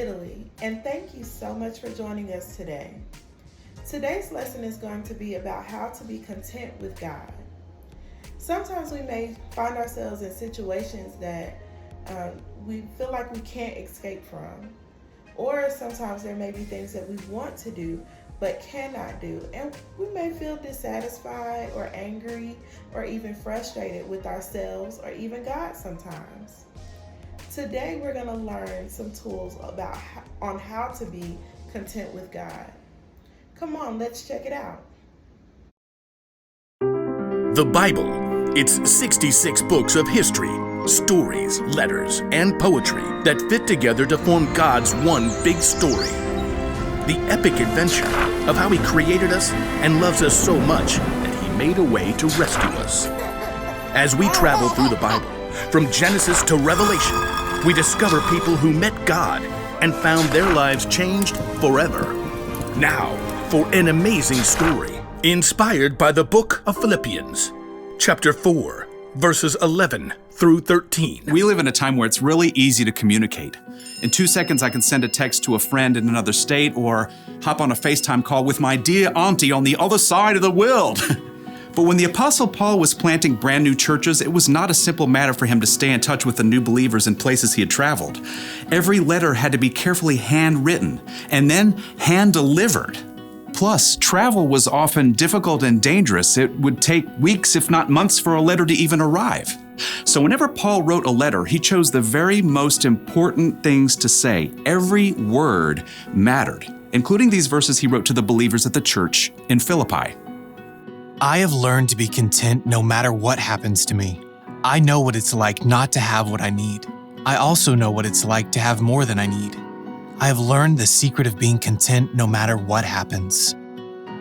Italy, and thank you so much for joining us today. Today's lesson is going to be about how to be content with God. Sometimes we may find ourselves in situations that we feel like we can't escape from, or sometimes there may be things that we want to do but cannot do, and we may feel dissatisfied or angry or even frustrated with ourselves or even God sometimes. Today we're going to learn some tools on how to be content with God. Come on, let's check it out. The Bible. It's 66 books of history, stories, letters, and poetry that fit together to form God's one big story. The epic adventure of how He created us and loves us so much that He made a way to rescue us. As we travel through the Bible, from Genesis to Revelation, we discover people who met God and found their lives changed forever. Now, for an amazing story inspired by the book of Philippians, chapter 4, verses 11 through 13. We live in a time where it's really easy to communicate. In 2 seconds, I can send a text to a friend in another state or hop on a FaceTime call with my dear auntie on the other side of the world. But when the Apostle Paul was planting brand new churches, it was not a simple matter for him to stay in touch with the new believers in places he had traveled. Every letter had to be carefully handwritten and then hand-delivered. Plus, travel was often difficult and dangerous. It would take weeks, if not months, for a letter to even arrive. So whenever Paul wrote a letter, he chose the very most important things to say. Every word mattered, including these verses he wrote to the believers at the church in Philippi. I have learned to be content no matter what happens to me. I know what it's like not to have what I need. I also know what it's like to have more than I need. I have learned the secret of being content no matter what happens.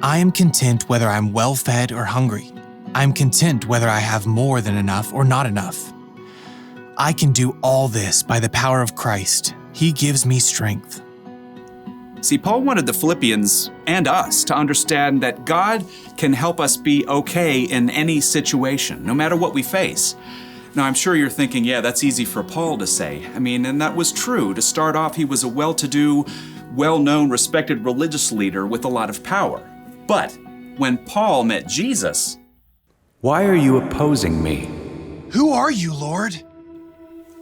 I am content whether I'm well-fed or hungry. I am content whether I have more than enough or not enough. I can do all this by the power of Christ. He gives me strength. See, Paul wanted the Philippians and us to understand that God can help us be okay in any situation, no matter what we face. Now, I'm sure you're thinking, yeah, that's easy for Paul to say. And that was true. To start off, he was a well-to-do, well-known, respected religious leader with a lot of power. But when Paul met Jesus, "Why are you opposing me?" Who are you, Lord?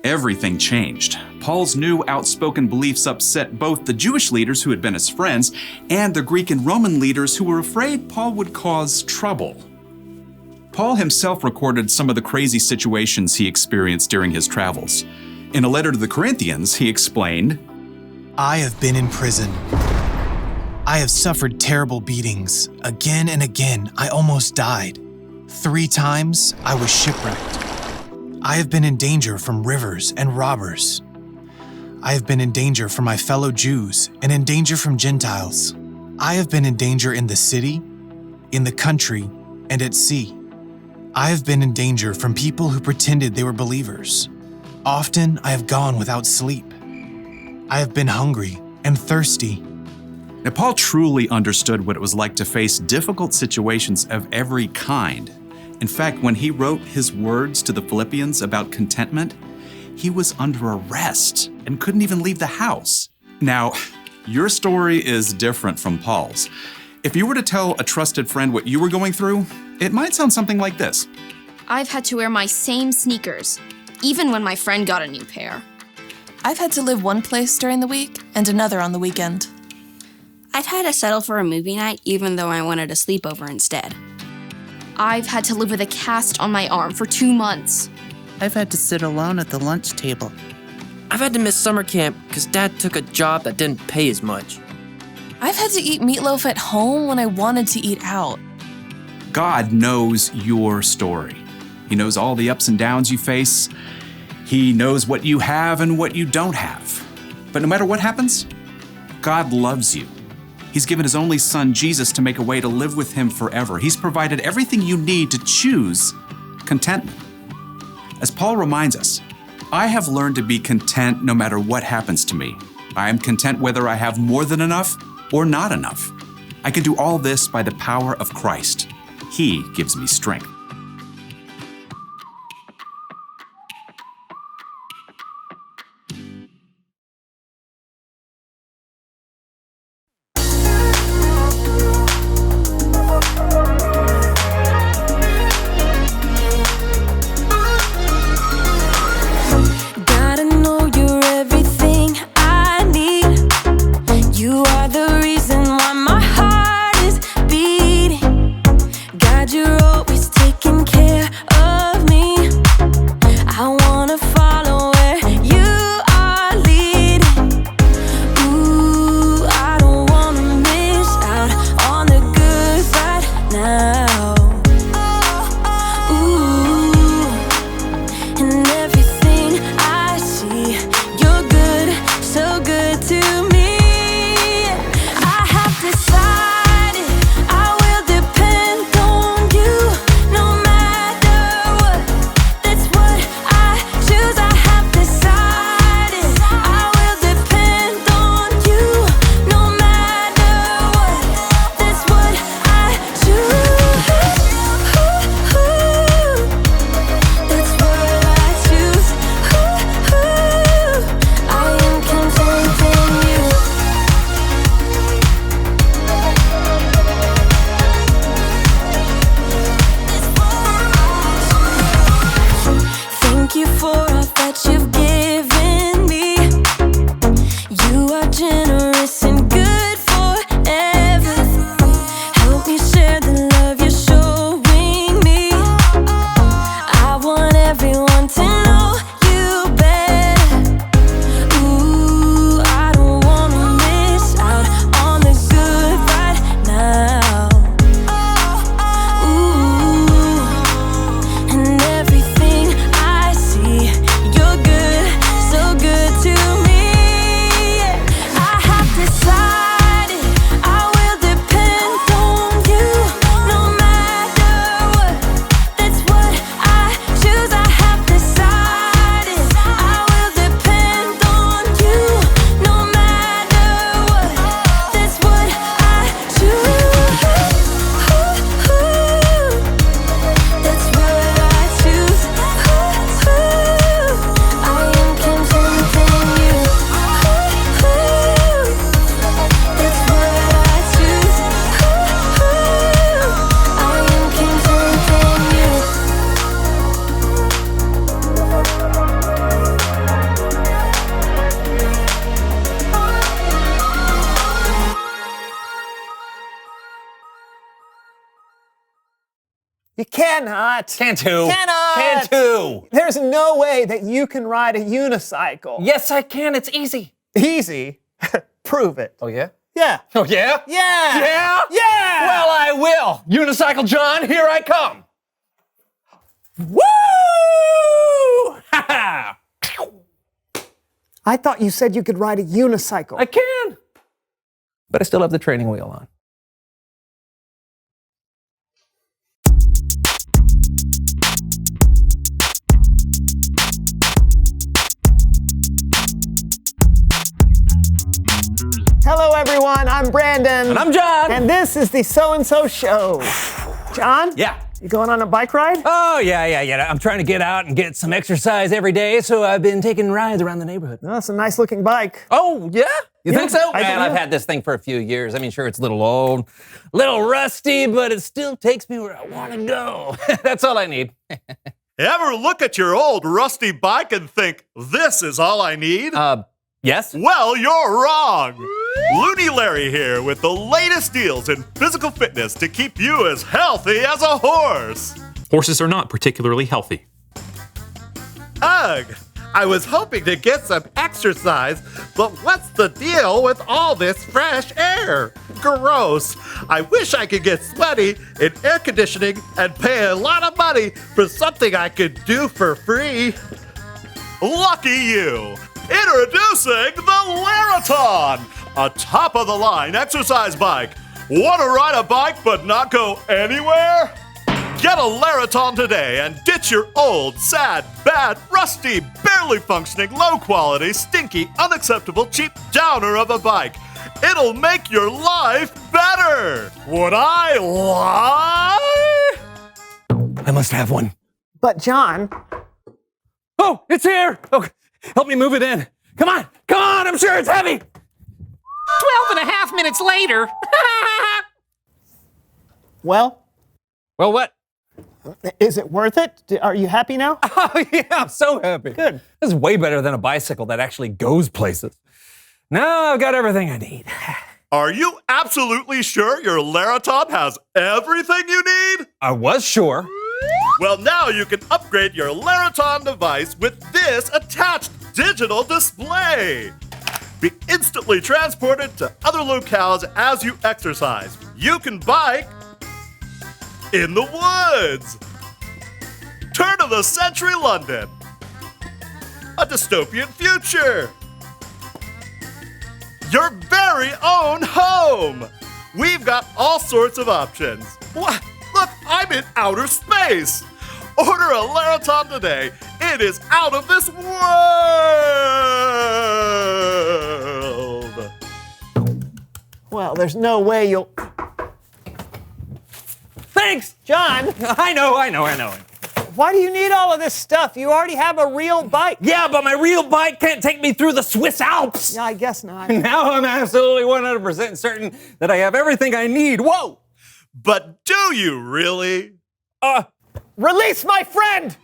everything changed. Paul's new outspoken beliefs upset both the Jewish leaders who had been his friends and the Greek and Roman leaders who were afraid Paul would cause trouble. Paul himself recorded some of the crazy situations he experienced during his travels. In a letter to the Corinthians, he explained, I have been in prison. I have suffered terrible beatings. Again and again, I almost died. 3 times, I was shipwrecked. I have been in danger from rivers and robbers. I have been in danger from my fellow Jews and in danger from Gentiles. I have been in danger in the city, in the country, and at sea. I have been in danger from people who pretended they were believers. Often, I have gone without sleep. I have been hungry and thirsty. Now, Paul truly understood what it was like to face difficult situations of every kind. In fact, when he wrote his words to the Philippians about contentment, he was under arrest and couldn't even leave the house. Now, your story is different from Paul's. If you were to tell a trusted friend what you were going through, it might sound something like this. I've had to wear my same sneakers, even when my friend got a new pair. I've had to live one place during the week and another on the weekend. I've had to settle for a movie night even though I wanted a sleepover instead. I've had to live with a cast on my arm for 2 months. I've had to sit alone at the lunch table. I've had to miss summer camp because Dad took a job that didn't pay as much. I've had to eat meatloaf at home when I wanted to eat out. God knows your story. He knows all the ups and downs you face. He knows what you have and what you don't have. But no matter what happens, God loves you. He's given his only son, Jesus, to make a way to live with him forever. He's provided everything you need to choose contentment. As Paul reminds us, I have learned to be content no matter what happens to me. I am content whether I have more than enough or not enough. I can do all this by the power of Christ. He gives me strength. You cannot. Can too. Cannot. Can too. There's no way that you can ride a unicycle. Yes, I can. It's easy. Easy? Prove it. Oh, yeah? Yeah. Oh, yeah? Yeah. Yeah? Yeah. Well, I will. Unicycle John, here I come. Woo! Ha ha! I thought you said you could ride a unicycle. I can. But I still have the training wheel on. Hello, everyone. I'm Brandon. And I'm John. And this is the So-and-So Show. John? Yeah. You going on a bike ride? Oh, yeah. I'm trying to get out and get some exercise every day, so I've been taking rides around the neighborhood. Oh, that's a nice-looking bike. Oh, yeah? You think so? Man, I've had this thing for a few years. I mean, sure, it's a little old, little rusty, but it still takes me where I want to go. That's all I need. Ever look at your old rusty bike and think, this is all I need? Yes? Well, you're wrong. Looney Larry here with the latest deals in physical fitness to keep you as healthy as a horse. Horses are not particularly healthy. Ugh, I was hoping to get some exercise, but what's the deal with all this fresh air? Gross. I wish I could get sweaty in air conditioning and pay a lot of money for something I could do for free. Lucky you. Introducing the Laraton, a top-of-the-line exercise bike. Want to ride a bike but not go anywhere? Get a Laraton today and ditch your old, sad, bad, rusty, barely functioning, low-quality, stinky, unacceptable, cheap downer of a bike. It'll make your life better. Would I lie? I must have one. But, John... Oh, it's here. Okay. Help me move it in. Come on, I'm sure it's heavy. 12.5 minutes later. Well, what? Is it worth it? Are you happy now? Oh, yeah, I'm so happy. Good. This is way better than a bicycle that actually goes places. Now I've got everything I need. Are you absolutely sure your Laraton has everything you need? I was sure. Well, now you can upgrade your Laraton device with this attached digital display. Be instantly transported to other locales as you exercise. You can bike in the woods. Turn of the century London. A dystopian future. Your very own home. We've got all sorts of options. What? Look, I'm in outer space. Order a Laraton today. It is out of this world. Well, there's no way you'll... Thanks, John. I know. Why do you need all of this stuff? You already have a real bike. Yeah, but my real bike can't take me through the Swiss Alps. Yeah, I guess not. Now I'm absolutely 100% certain that I have everything I need. Whoa! But do you really? Release my friend!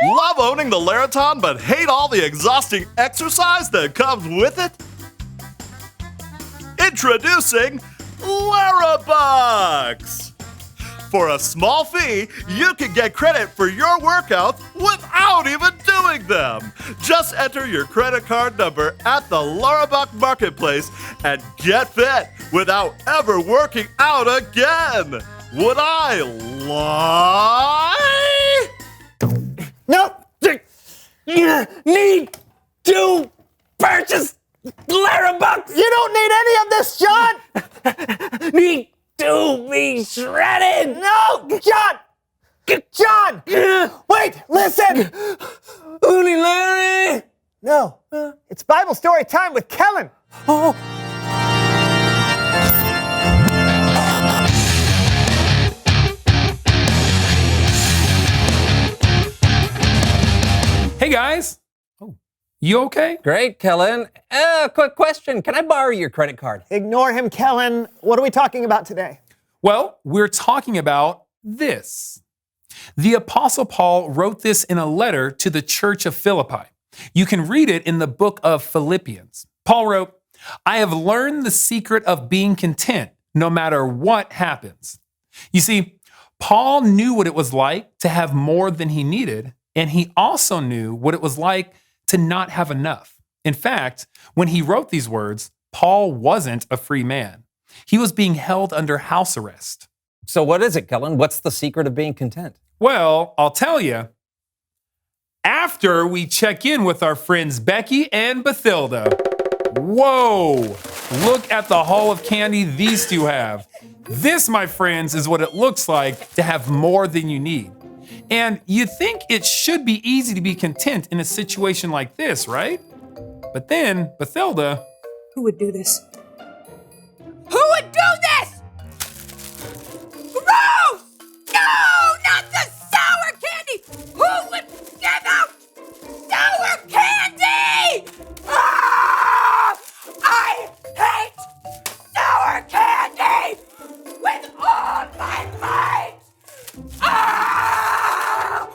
Love owning the Laraton but hate all the exhausting exercise that comes with it? Introducing Larabucks! For a small fee, you can get credit for your workouts without even doing them. Just enter your credit card number at the Larabuck Marketplace and get fit without ever working out again. Would I lie? Nope. Need to purchase Larabucks. You don't need any of this, John. Need to be shredded. No, John. John. Wait, listen. Looney Larry. No, it's Bible story time with Kellen. Oh. Hey guys. You okay? Great, Kellen. Quick question. Can I borrow your credit card? Ignore him, Kellen. What are we talking about today? Well, we're talking about this. The Apostle Paul wrote this in a letter to the church of Philippi. You can read it in the book of Philippians. Paul wrote, I have learned the secret of being content no matter what happens. You see, Paul knew what it was like to have more than he needed, and he also knew what it was like to not have enough. In fact, when he wrote these words, Paul wasn't a free man. He was being held under house arrest. So what is it, Kellen? What's the secret of being content? Well, I'll tell you. After we check in with our friends Becky and Bathilda. Whoa! Look at the haul of candy these two have. This, my friends, is what it looks like to have more than you need. And you think it should be easy to be content in a situation like this, right? But then, Bathilda... Who would do this? Who would do this? Gross! No, not the sour candy! Who would give out sour candy? Ah! I hate sour candy with all my might! Ah!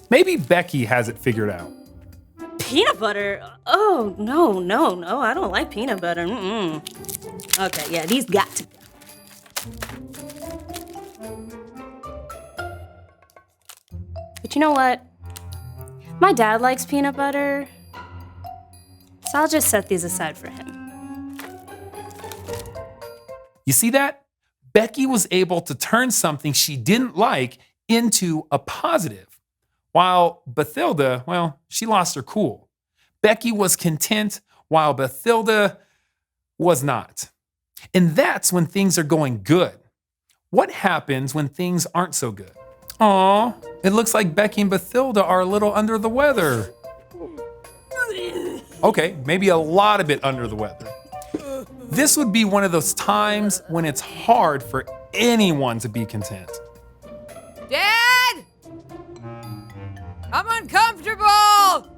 Maybe Becky has it figured out. Peanut butter? Oh, no. I don't like peanut butter. Okay, yeah, these got to go. But you know what? My dad likes peanut butter, so I'll just set these aside for him. You see that? Becky was able to turn something she didn't like into a positive. While Bathilda, well, she lost her cool. Becky was content while Bathilda was not. And that's when things are going good. What happens when things aren't so good? Aw, it looks like Becky and Bathilda are a little under the weather. Okay, maybe a lot of it under the weather. This would be one of those times when it's hard for anyone to be content. Dad! I'm uncomfortable!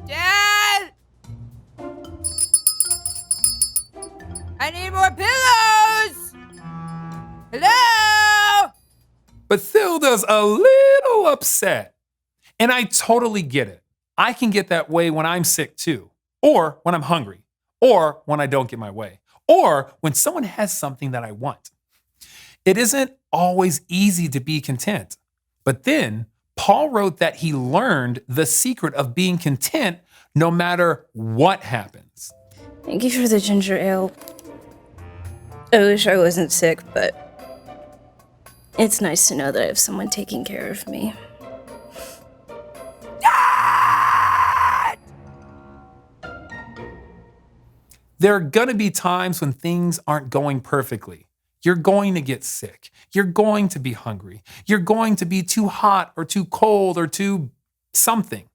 Dad! I need more pillows! Hello? Bathilda's a little upset. And I totally get it. I can get that way when I'm sick too, or when I'm hungry, or when I don't get my way, or when someone has something that I want. It isn't always easy to be content. But then Paul wrote that he learned the secret of being content no matter what happens. Thank you for the ginger ale. I wish I wasn't sick, but it's nice to know that I have someone taking care of me. There are gonna be times when things aren't going perfectly. You're going to get sick. You're going to be hungry. You're going to be too hot or too cold or too something.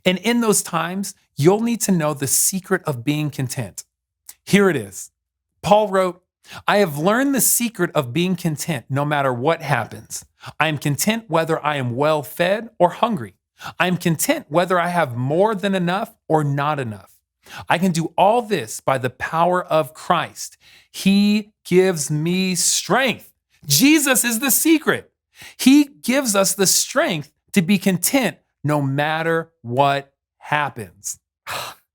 And in those times, you'll need to know the secret of being content. Here it is. Paul wrote, I have learned the secret of being content no matter what happens. I am content whether I am well fed or hungry. I am content whether I have more than enough or not enough. I can do all this by the power of Christ. He gives me strength. Jesus is the secret. He gives us the strength to be content no matter what happens.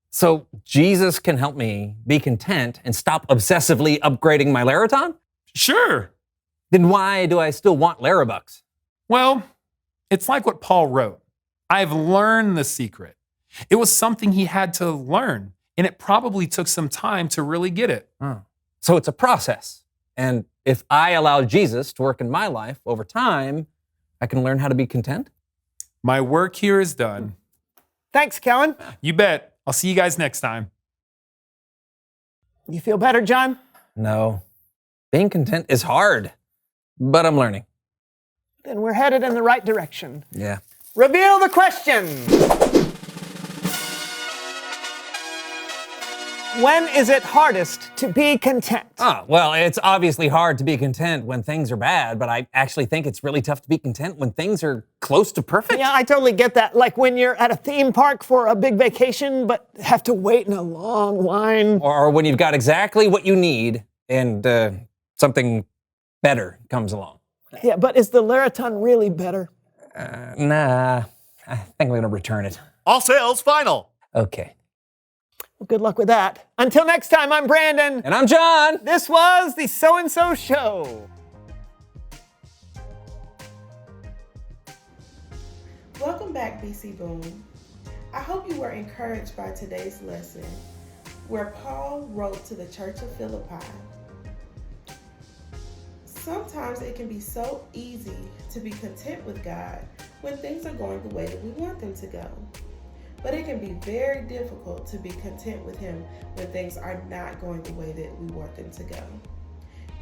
So Jesus can help me be content and stop obsessively upgrading my Laraton? Sure. Then why do I still want Larabucks? Well, it's like what Paul wrote. I've learned the secret. It was something he had to learn, and it probably took some time to really get it. So it's a process. And if I allow Jesus to work in my life over time, I can learn how to be content? My work here is done. Thanks, Kellen. You bet. I'll see you guys next time. You feel better, John? No. Being content is hard, but I'm learning. Then we're headed in the right direction. Yeah. Reveal the question. When is it hardest to be content? Well, it's obviously hard to be content when things are bad, but I actually think it's really tough to be content when things are close to perfect. Yeah, I totally get that. Like when you're at a theme park for a big vacation, but have to wait in a long line. Or when you've got exactly what you need and something better comes along. Yeah, but is the Laraton really better? Nah, I think I'm going to return it. All sales final. Okay. Well, good luck with that. Until next time, I'm Brandon. And I'm John. This was the So-and-So Show. Welcome back, BC Boom. I hope you were encouraged by today's lesson, where Paul wrote to the Church of Philippi. Sometimes it can be so easy to be content with God when things are going the way that we want them to go. But it can be very difficult to be content with Him when things are not going the way that we want them to go.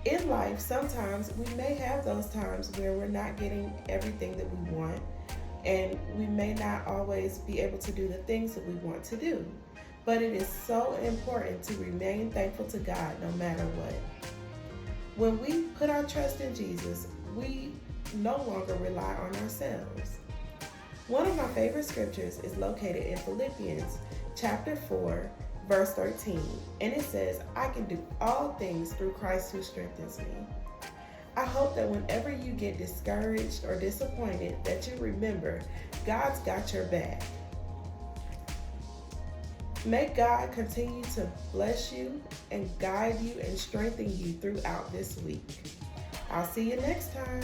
In life, sometimes we may have those times where we're not getting everything that we want, and we may not always be able to do the things that we want to do. But it is so important to remain thankful to God no matter what. When we put our trust in Jesus, we no longer rely on ourselves. One of my favorite scriptures is located in Philippians chapter 4, verse 13, and it says, "I can do all things through Christ who strengthens me." I hope that whenever you get discouraged or disappointed, that you remember God's got your back. May God continue to bless you and guide you and strengthen you throughout this week. I'll see you next time.